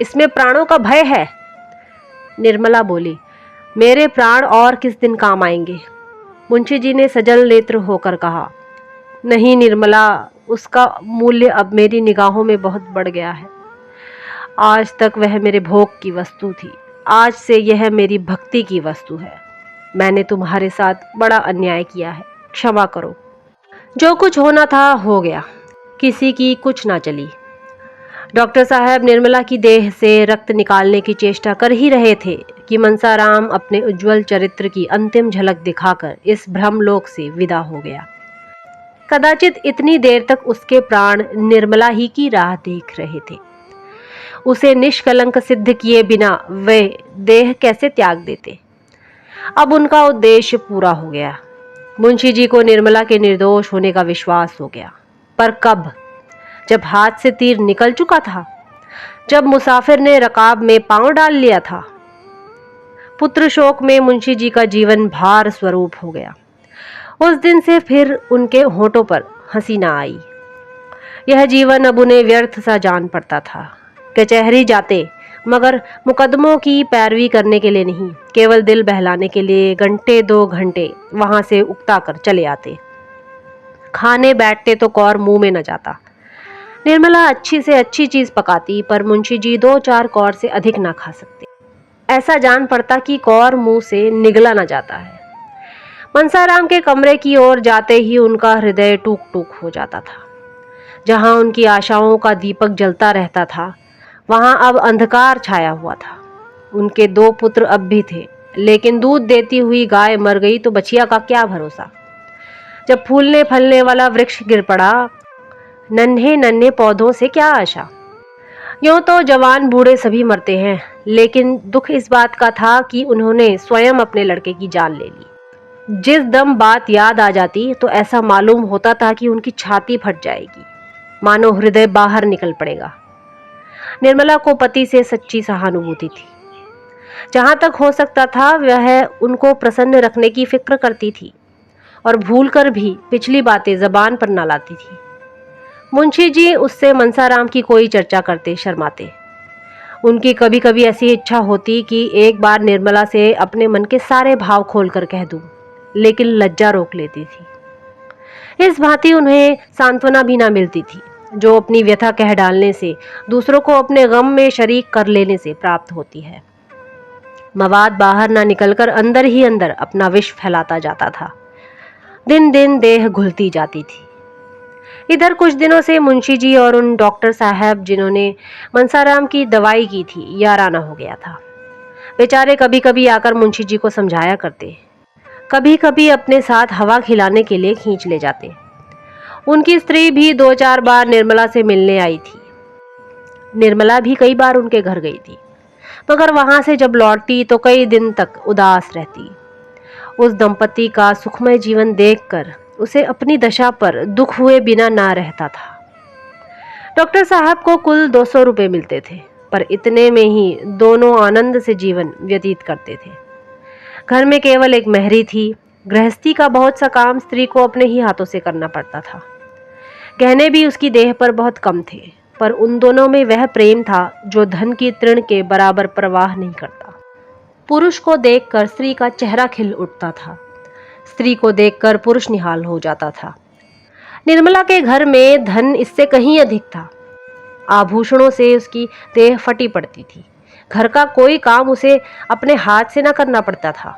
इसमें प्राणों का भय है। निर्मला बोली, मेरे प्राण और किस दिन काम आएंगे? मुंशी जी ने सजल नेत्र होकर कहा, नहीं निर्मला, उसका मूल्य अब मेरी निगाहों में बहुत बढ़ गया है। आज तक वह मेरे भोग की वस्तु थी, आज से यह मेरी भक्ति की वस्तु है। मैंने तुम्हारे साथ बड़ा अन्याय किया है, क्षमा करो। जो कुछ होना था हो गया, किसी की कुछ ना चली। डॉक्टर साहब निर्मला की देह से रक्त निकालने की चेष्टा कर ही रहे थे कि मनसाराम अपने उज्जवल चरित्र की अंतिम झलक दिखाकर इस ब्रह्मलोक से विदा हो गया। कदाचित इतनी देर तक उसके प्राण निर्मला ही की राह देख रहे थे। उसे निष्कलंक सिद्ध किए बिना वे देह कैसे त्याग देते? अब उनका उद्देश्य पूरा हो गया। मुंशी जी को निर्मला के निर्दोष होने का विश्वास हो गया। पर कब? जब हाथ से तीर निकल चुका था, जब मुसाफिर ने रकाब में पांव डाल लिया था। पुत्र शोक में मुंशी जी का जीवन भार स्वरूप हो गया। उस दिन से फिर उनके होठों पर हंसी ना आई। यह जीवन अब उन्हें व्यर्थ सा जान पड़ता था। कचहरी जाते, मगर मुकदमों की पैरवी करने के लिए नहीं, केवल दिल बहलाने के लिए घंटे 2 घंटे वहां से उकता कर चले आते। खाने बैठते तो कौर मुंह में न जाता। निर्मला अच्छी से अच्छी चीज पकाती, पर मुंशी जी 2-4 कौर से अधिक ना खा सकते। ऐसा जान पड़ता कि कौर मुंह से निगला न जाता है। मनसाराम के कमरे की ओर जाते ही उनका हृदय टूक टूक हो जाता था। जहां उनकी आशाओं का दीपक जलता रहता था, वहां अब अंधकार छाया हुआ था। उनके 2 पुत्र अब भी थे, लेकिन दूध देती हुई गाय मर गई तो बछिया का क्या भरोसा। जब फूलने फलने वाला वृक्ष गिर पड़ा, नन्हे नन्हे पौधों से क्या आशा। यूं तो जवान बूढ़े सभी मरते हैं, लेकिन दुख इस बात का था कि उन्होंने स्वयं अपने लड़के की जान ले ली। जिस दम बात याद आ जाती तो ऐसा मालूम होता था कि उनकी छाती फट जाएगी, मानो हृदय बाहर निकल पड़ेगा। निर्मला को पति से सच्ची सहानुभूति थी। जहां तक हो सकता था वह उनको प्रसन्न रखने की फिक्र करती थी और भूलकर भी पिछली बातें जबान पर न लाती थी। मुंशी जी उससे मनसाराम की कोई चर्चा करते शर्माते। उनकी कभी कभी ऐसी इच्छा होती कि एक बार निर्मला से अपने मन के सारे भाव खोलकर कह दूं, लेकिन लज्जा रोक लेती थी। इस भांति उन्हें सांत्वना भी ना मिलती थी, जो अपनी व्यथा कह डालने से, दूसरों को अपने गम में शरीक कर लेने से प्राप्त होती है। मवाद बाहर ना निकलकर अंदर ही अंदर अपना विष फैलाता जाता था। दिन दिन देह घुलती जाती थी। इधर कुछ दिनों से मुंशी जी और उन डॉक्टर साहब जिन्होंने मनसाराम की दवाई की थी याराना हो गया था। बेचारे कभी कभी आकर मुंशी जी को समझाया करते, कभी कभी अपने साथ हवा खिलाने के लिए खींच ले जाते। उनकी स्त्री भी 2-4 बार निर्मला से मिलने आई थी। निर्मला भी कई बार उनके घर गई थी, मगर वहां से जब लौटती तो कई दिन तक उदास रहती। उस दंपति का सुखमय जीवन देखकर उसे अपनी दशा पर दुख हुए बिना ना रहता था। डॉक्टर साहब को कुल 200 रुपए मिलते थे, पर इतने में ही दोनों आनंद से जीवन व्यतीत करते थे। घर में केवल एक मेहरी थी। गृहस्थी का बहुत सा काम स्त्री को अपने ही हाथों से करना पड़ता था। गहने भी उसकी देह पर बहुत कम थे। पर उन दोनों में वह प्रेम था जो धन की तृण के बराबर प्रवाह नहीं करता। पुरुष को देखकर स्त्री का चेहरा खिल उठता था, स्त्री को देखकर पुरुष निहाल हो जाता था। निर्मला के घर में धन इससे कहीं अधिक था। आभूषणों से उसकी देह फटी पड़ती थी। घर का कोई काम उसे अपने हाथ से न करना पड़ता था।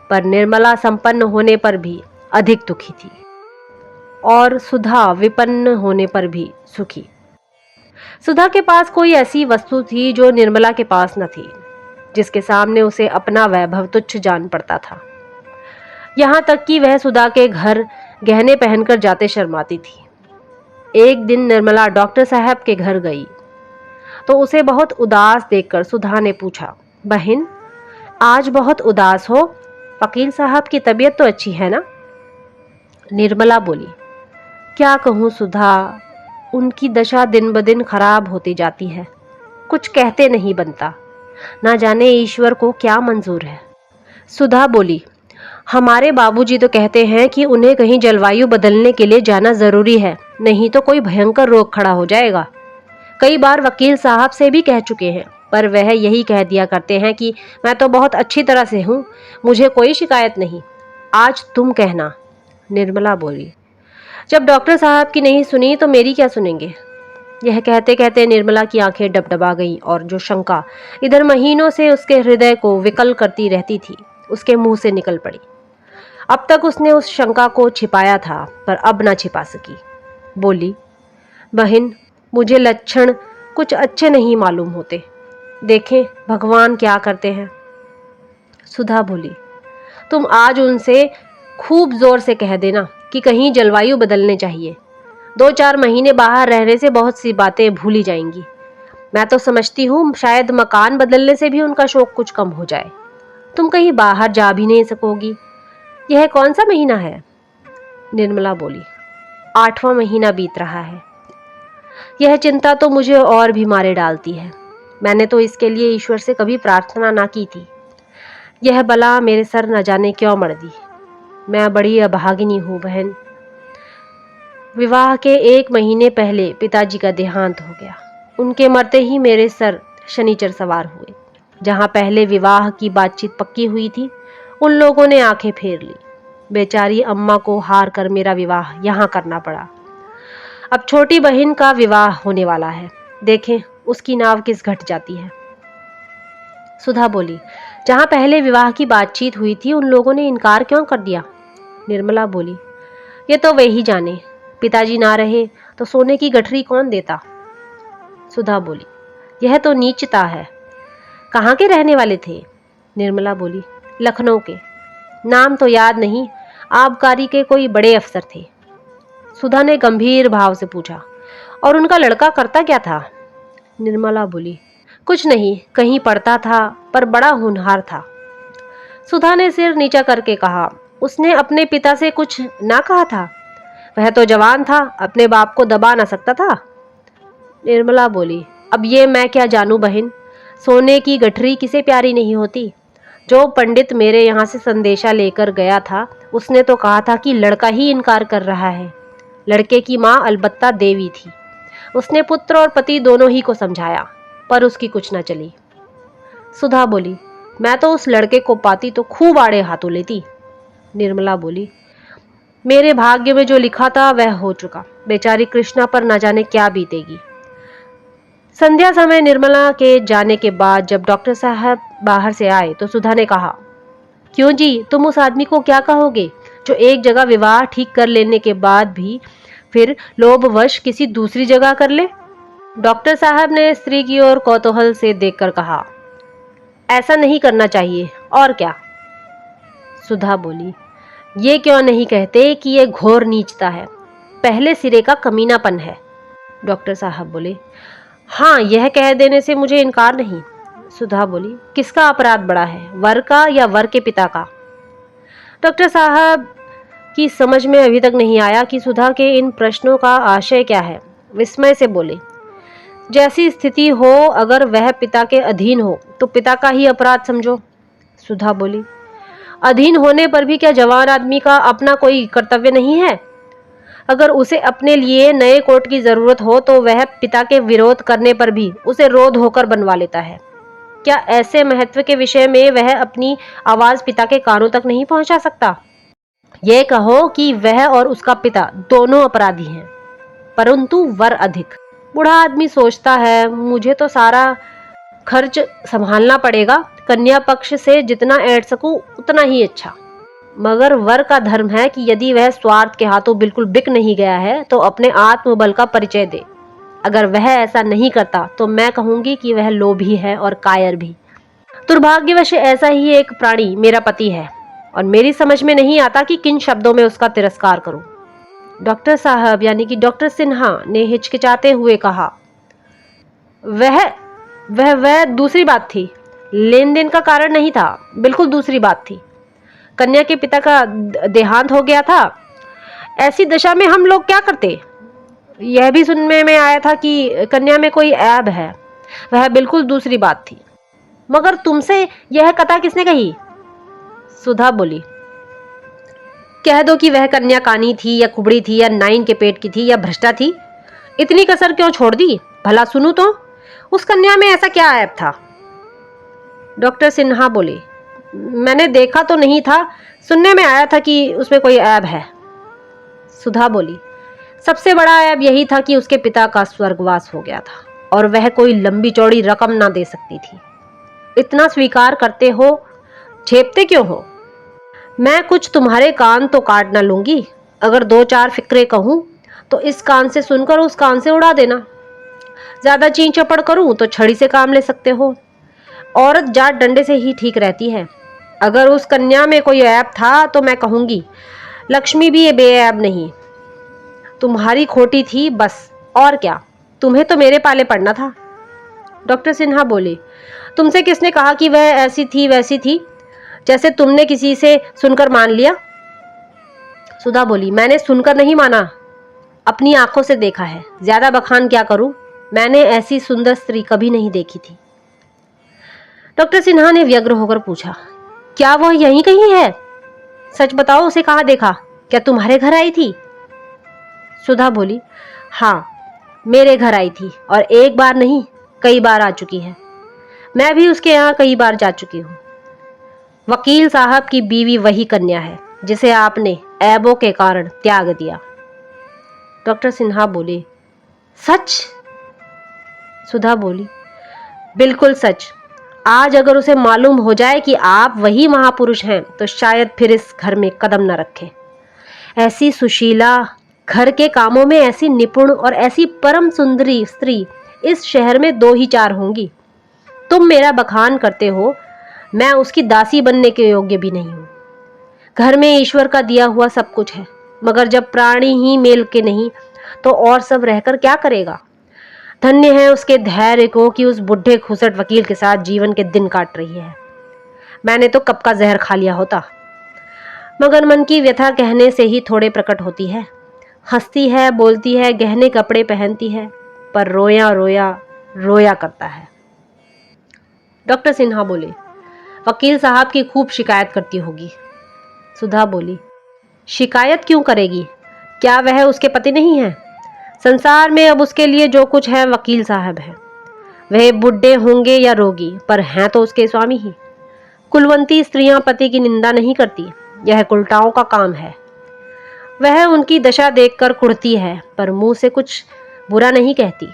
पर निर्मला संपन्न होने पर भी अधिक दुखी थी और सुधा विपन्न होने पर भी सुखी। सुधा के पास कोई ऐसी वस्तु थी जो निर्मला के पास न थी, जिसके सामने उसे अपना वैभव तुच्छ जान पड़ता था। यहाँ तक कि वह सुधा के घर गहने पहनकर जाते शर्माती थी। एक दिन निर्मला डॉक्टर साहब के घर गई तो उसे बहुत उदास देखकर सुधा ने पूछा, बहन आज बहुत उदास हो, वकील साहब की तबीयत तो अच्छी है ना? निर्मला बोली, क्या कहूँ सुधा, उनकी दशा दिन ब दिन खराब होती जाती है। कुछ कहते नहीं बनता, ना जाने ईश्वर को क्या मंजूर है। सुधा बोली, हमारे बाबूजी तो कहते हैं कि उन्हें कहीं जलवायु बदलने के लिए जाना जरूरी है, नहीं तो कोई भयंकर रोग खड़ा हो जाएगा। कई बार वकील साहब से भी कह चुके हैं, पर वह यही कह दिया करते हैं कि मैं तो बहुत अच्छी तरह से हूँ, मुझे कोई शिकायत नहीं। आज तुम कहना। निर्मला बोली, जब डॉक्टर साहब की नहीं सुनी तो मेरी क्या सुनेंगे? यह कहते कहते निर्मला की आंखें डबडबा गईं और जो शंका इधर महीनों से उसके हृदय को विकल करती रहती थी, उसके मुंह से निकल पड़ी। अब तक उसने उस शंका को छिपाया था, पर अब ना छिपा सकी। बोली, बहन मुझे लक्षण कुछ अच्छे नहीं मालूम होते, देखें भगवान क्या करते हैं। सुधा बोली, तुम आज उनसे खूब जोर से कह देना कि कहीं जलवायु बदलने चाहिए। 2-4 महीने बाहर रहने से बहुत सी बातें भूली जाएंगी। मैं तो समझती हूँ शायद मकान बदलने से भी उनका शौक कुछ कम हो जाए। तुम कहीं बाहर जा भी नहीं सकोगी। यह कौन सा महीना है? निर्मला बोली, 8वां महीना बीत रहा है। यह चिंता तो मुझे और भी मारे डालती है। मैंने तो इसके लिए ईश्वर से कभी प्रार्थना ना की थी। यह बला मेरे सर न जाने क्यों मर दी। मैं बड़ी अभागिनी हूँ बहन। विवाह के 1 महीने पहले पिताजी का देहांत हो गया। उनके मरते ही मेरे सर शनिचर सवार हुए। जहाँ पहले विवाह की बातचीत पक्की हुई थी, उन लोगों ने आंखें फेर ली। बेचारी अम्मा को हार कर मेरा विवाह यहाँ करना पड़ा। अब छोटी बहन का विवाह होने वाला है, देखें उसकी नाव किस घट जाती है। सुधा बोली, जहाँ पहले विवाह की बातचीत हुई थी, उन लोगों ने इनकार क्यों कर दिया? निर्मला बोली, ये तो वे ही जाने। पिताजी ना रहे तो सोने की गठरी कौन देता? सुधा बोली, यह तो नीचता है। कहाँ के रहने वाले थे? निर्मला बोली, लखनऊ के। नाम तो याद नहीं, आबकारी के कोई बड़े अफसर थे। सुधा ने गंभीर भाव से पूछा, और उनका लड़का करता क्या था? निर्मला बोली, कुछ नहीं, कहीं पढ़ता था, पर बड़ा होनहार था। सुधा ने सिर नीचा करके कहा, उसने अपने पिता से कुछ ना कहा था? वह तो जवान था, अपने बाप को दबा ना सकता था। निर्मला बोली, अब ये मैं क्या जानूं बहन, सोने की गठरी किसे प्यारी नहीं होती। जो पंडित मेरे यहाँ से संदेशा लेकर गया था, उसने तो कहा था कि लड़का ही इनकार कर रहा है। लड़के की माँ अलबत्ता देवी थी। उसने पुत्र और पति दोनों ही को समझाया, पर उसकी कुछ ना चली। सुधा बोली, मैं तो उस लड़के को पाती तो खूब आड़े हाथों लेती। निर्मला बोली, मेरे भाग्य में जो लिखा था वह हो चुका। बेचारी कृष्णा पर न जाने क्या बीतेगी। संध्या समय निर्मला के जाने के बाद जब डॉक्टर साहब बाहर से आए तो सुधा ने कहा, क्यों जी, तुम उस आदमी को क्या कहोगे जो एक जगह विवाह ठीक कर लेने के बाद भी फिर लोभवश किसी दूसरी जगह कर ले? डॉक्टर साहब ने स्त्री की ओर कौतूहल से देखकर कहा, ऐसा नहीं करना चाहिए। और क्या? सुधा बोली, ये क्यों नहीं कहते कि ये घोर नीचता है, पहले सिरे का कमीनापन है। डॉक्टर साहब बोले, हाँ, यह कह देने से मुझे इनकार नहीं। सुधा बोली, किसका अपराध बड़ा है, वर का या वर के पिता का? डॉक्टर साहब की समझ में अभी तक नहीं आया कि सुधा के इन प्रश्नों का आशय क्या है। विस्मय से बोले, जैसी स्थिति हो, अगर वह पिता के अधीन हो तो पिता का ही अपराध समझो। सुधा बोली, अधीन होने पर भी क्या जवान आदमी का अपना कोई कर्तव्य नहीं है? अगर उसे अपने लिए नए कोट की जरूरत हो तो वह पिता के विरोध करने पर भी उसे रोध होकर बनवा लेता है। क्या ऐसे महत्व के विषय में वह अपनी आवाज पिता के कानों तक नहीं पहुंचा सकता? यह कहो कि वह और उसका पिता दोनों अपराधी हैं, परंतु वर अधिक। बूढ़ा आदमी सोचता है, मुझे तो सारा खर्च संभालना पड़ेगा, कन्या पक्ष से जितना ऐड सकूं उतना ही अच्छा। मगर वर का धर्म है कि यदि वह स्वार्थ के हाथों बिल्कुल बिक नहीं गया है तो अपने आत्मबल का परिचय दे। अगर वह ऐसा नहीं करता तो मैं कहूंगी कि वह लोभी है और कायर भी। दुर्भाग्यवश ऐसा ही एक प्राणी मेरा पति है और मेरी समझ में नहीं आता कि किन शब्दों में उसका तिरस्कार करूं। डॉक्टर साहब यानी कि डॉक्टर सिन्हा ने हिचकिचाते हुए कहा, वह दूसरी बात थी, लेन देन का कारण नहीं था, बिल्कुल दूसरी बात थी। कन्या के पिता का देहांत हो गया था। ऐसी दशा में हम लोग क्या करते? यह भी सुनने में आया था कि कन्या में कोई ऐब है, वह बिल्कुल दूसरी बात थी। मगर तुमसे यह कथा किसने कही? सुधा बोली, कह दो कि वह कन्या कानी थी या कुबड़ी थी या नाइन के पेट की थी या भ्रष्टा थी। इतनी कसर क्यों छोड़ दी? भला सुनूं तो, उस कन्या में ऐसा क्या ऐब था? डॉक्टर सिन्हा बोले, मैंने देखा तो नहीं था, सुनने में आया था कि उसमें कोई ऐब है। सुधा बोली, सबसे बड़ा ऐब यही था कि उसके पिता का स्वर्गवास हो गया था और वह कोई लंबी चौड़ी रकम ना दे सकती थी। इतना स्वीकार करते हो, झेपते क्यों हो? मैं कुछ तुम्हारे कान तो काट ना लूंगी। अगर दो चार फिक्रे कहूं तो इस कान से सुनकर उस कान से उड़ा देना। ज्यादा चीं चपड़ करूं तो छड़ी से काम ले सकते हो। औरत जात डंडे से ही ठीक रहती है। अगर उस कन्या में कोई ऐब था तो मैं कहूंगी लक्ष्मी भी ये बेऐब नहीं, तुम्हारी खोटी थी बस, और क्या। तुम्हें तो मेरे पाले पड़ना था। डॉक्टर सिन्हा बोले, तुमसे किसने कहा कि वह ऐसी थी वैसी थी, जैसे तुमने किसी से सुनकर मान लिया? सुधा बोली, मैंने सुनकर नहीं माना, अपनी आंखों से देखा है। ज्यादा बखान क्या करूं, मैंने ऐसी सुंदर स्त्री कभी नहीं देखी थी। डॉक्टर सिन्हा ने व्यग्र होकर पूछा, क्या वह यहीं कहीं है? सच बताओ, उसे कहाँ देखा? क्या तुम्हारे घर आई थी? सुधा बोली, हाँ, मेरे घर आई थी और एक बार नहीं कई बार आ चुकी है। मैं भी उसके यहाँ कई बार जा चुकी हूँ। वकील साहब की बीवी वही कन्या है जिसे आपने ऐबों के कारण त्याग दिया। डॉक्टर सिन्हा बोले, सच? सुधा बोली, बिल्कुल सच। आज अगर उसे मालूम हो जाए कि आप वही महापुरुष हैं तो शायद फिर इस घर में कदम न रखे। ऐसी सुशीला, घर के कामों में ऐसी निपुण और ऐसी परम सुंदरी स्त्री इस शहर में दो ही चार होंगी। तुम मेरा बखान करते हो, मैं उसकी दासी बनने के योग्य भी नहीं हूं। घर में ईश्वर का दिया हुआ सब कुछ है, मगर जब प्राणी ही मेल के नहीं तो और सब रहकर क्या करेगा? धन्य है उसके धैर्य को कि उस बुढ़े खुसट वकील के साथ जीवन के दिन काट रही है। मैंने तो कब का जहर खा लिया होता। मगर मन की व्यथा कहने से ही थोड़े प्रकट होती है। हंसती है, बोलती है, गहने कपड़े पहनती है, पर रोया रोया रोया करता है। डॉक्टर सिन्हा बोले, वकील साहब की खूब शिकायत करती होगी। सुधा बोली, शिकायत क्यों करेगी? क्या वह उसके पति नहीं है? संसार में अब उसके लिए जो कुछ है वकील साहब है। वह बुढ़े होंगे या रोगी, पर हैं तो उसके स्वामी ही। कुलवंती स्त्रियां पति की निंदा नहीं करती, यह कुलटाओं का काम है। वह उनकी दशा देखकर कुढ़ती है, पर मुंह से कुछ बुरा नहीं कहती।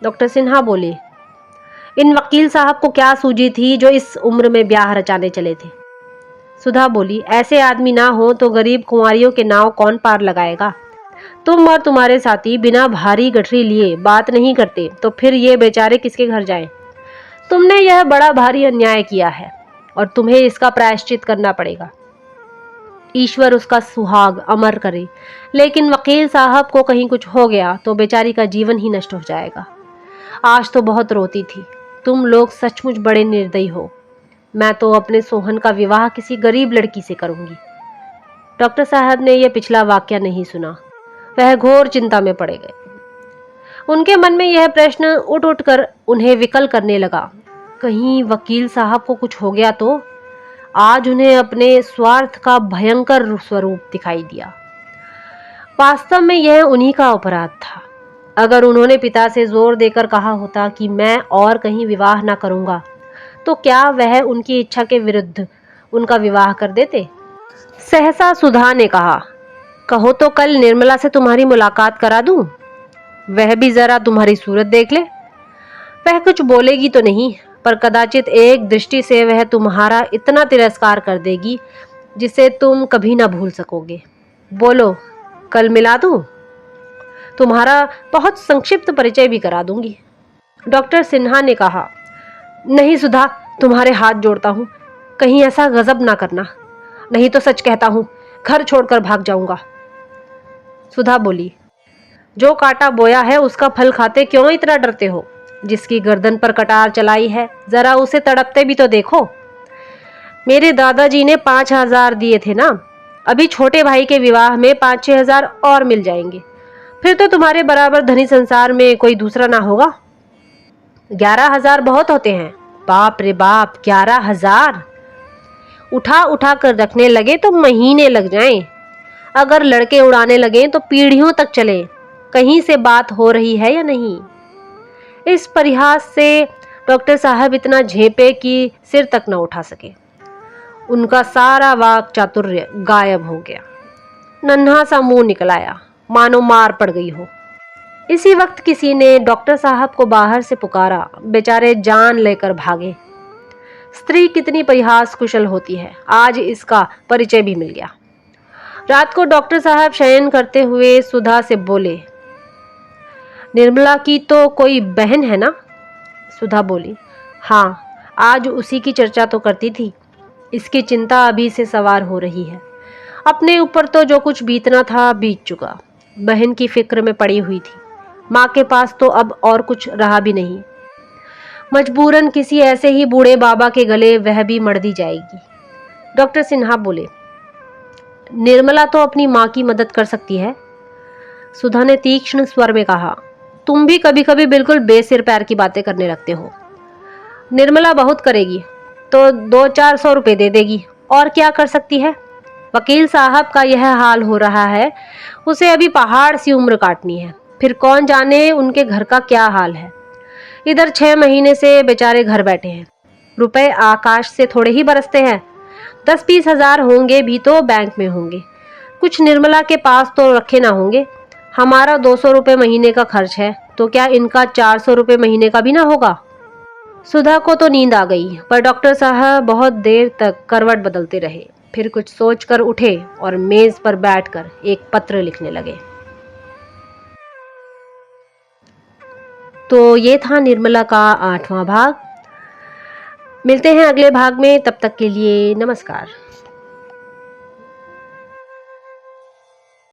डॉक्टर सिन्हा बोले, इन वकील साहब को क्या सूझी थी जो इस उम्र में ब्याह रचाने चले थे? सुधा बोली, ऐसे आदमी ना हो तो गरीब कुंवारियों के नाव कौन पार लगाएगा? तुम और तुम्हारे साथी बिना भारी गठरी लिए बात नहीं करते तो फिर ये बेचारे किसके घर जाएं? तुमने यह बड़ा भारी अन्याय किया है और तुम्हें इसका प्रायश्चित करना पड़ेगा। ईश्वर उसका सुहाग अमर करे, लेकिन वकील साहब को कहीं कुछ हो गया तो बेचारी का जीवन ही नष्ट हो जाएगा। आज तो बहुत रोती थी। तुम लोग सचमुच बड़े निर्दयी हो। मैं तो अपने सोहन का विवाह किसी गरीब लड़की से करूंगी। डॉक्टर साहब ने यह पिछला वाक्य नहीं सुना। वह घोर चिंता में पड़ गए। उनके मन में यह प्रश्न उठ उठकर उन्हें विकल करने लगा, कहीं वकील साहब को कुछ हो गया तो? आज उन्हें अपने स्वार्थ का भयंकर स्वरूप दिखाई दिया। वास्तव में यह उन्हीं का अपराध था। अगर उन्होंने पिता से जोर देकर कहा होता कि मैं और कहीं विवाह ना करूंगा, तो क्या वह उनकी इच्छा के विरुद्ध उनका विवाह कर देते? सहसा सुधा ने कहा, कहो तो कल निर्मला से तुम्हारी मुलाकात करा दूं? वह भी जरा तुम्हारी सूरत देख ले। वह कुछ बोलेगी तो नहीं, पर कदाचित एक दृष्टि से वह तुम्हारा इतना तिरस्कार कर देगी जिसे तुम कभी ना भूल सकोगे। बोलो, कल मिला दूं? तुम्हारा बहुत संक्षिप्त परिचय भी करा दूंगी। डॉक्टर सिन्हा ने कहा, नहीं सुधा, तुम्हारे हाथ जोड़ता हूं, कहीं ऐसा गजब ना करना, नहीं तो सच कहता हूं घर छोड़कर भाग जाऊंगा। सुधा बोली, जो कांटा बोया है उसका फल खाते क्यों इतना डरते हो? जिसकी गर्दन पर कटार चलाई है जरा उसे तड़पते भी तो देखो। मेरे दादाजी ने 5,000 दिए थे ना, अभी छोटे भाई के विवाह में 5-6 हजार और मिल जाएंगे, फिर तो तुम्हारे बराबर धनी संसार में कोई दूसरा ना होगा। 11,000 बहुत होते हैं। बाप रे बाप, 11,000! उठा उठा कर रखने लगे तो महीने लग जाएं। अगर लड़के उड़ाने लगे तो पीढ़ियों तक चले। कहीं से बात हो रही है या नहीं? इस परिहास से डॉक्टर साहब इतना झेपे कि सिर तक न उठा सके। उनका सारा वाक चातुर्य गायब हो गया। नन्हा सा मुंह निकल आया, मानो मार पड़ गई हो। इसी वक्त किसी ने डॉक्टर साहब को बाहर से पुकारा। बेचारे जान लेकर भागे। स्त्री कितनी परिहास कुशल होती है, आज इसका परिचय भी मिल गया। रात को डॉक्टर साहब शयन करते हुए सुधा से बोले, निर्मला की तो कोई बहन है ना? सुधा बोली, हाँ, आज उसी की चर्चा तो करती थी। इसकी चिंता अभी से सवार हो रही है। अपने ऊपर तो जो कुछ बीतना था बीत चुका। बहन की फिक्र में पड़ी हुई थी। माँ के पास तो अब और कुछ रहा भी नहीं। मजबूरन किसी ऐसे ही बूढ़े बाबा के गले वह भी मर दी जाएगी। डॉक्टर सिन्हा बोले, निर्मला तो अपनी माँ की मदद कर सकती है। सुधा ने तीक्ष्ण स्वर में कहा, तुम भी कभी कभी बिल्कुल बेसिर पैर की बातें करने लगते हो। निर्मला बहुत करेगी तो 200-400 रुपए दे देगी, और क्या कर सकती है? वकील साहब का यह हाल हो रहा है, उसे अभी पहाड़ सी उम्र काटनी है, फिर कौन जाने उनके घर का क्या हाल है। इधर 6 महीने से बेचारे घर बैठे हैं। रुपए आकाश से थोड़े ही बरसते हैं। 10-20 हजार होंगे भी तो बैंक में होंगे। कुछ निर्मला के पास तो रखे ना होंगे। हमारा 200 रुपये महीने का खर्च है, तो क्या इनका 400 रुपये महीने का भी ना होगा? सुधा को तो नींद आ गई, पर डॉक्टर साहब बहुत देर तक करवट बदलते रहे। फिर कुछ सोचकर उठे और मेज पर बैठकर एक पत्र लिखने लगे। तो ये था निर्मला का 8वां भाग। मिलते हैं अगले भाग में, तब तक के लिए नमस्कार।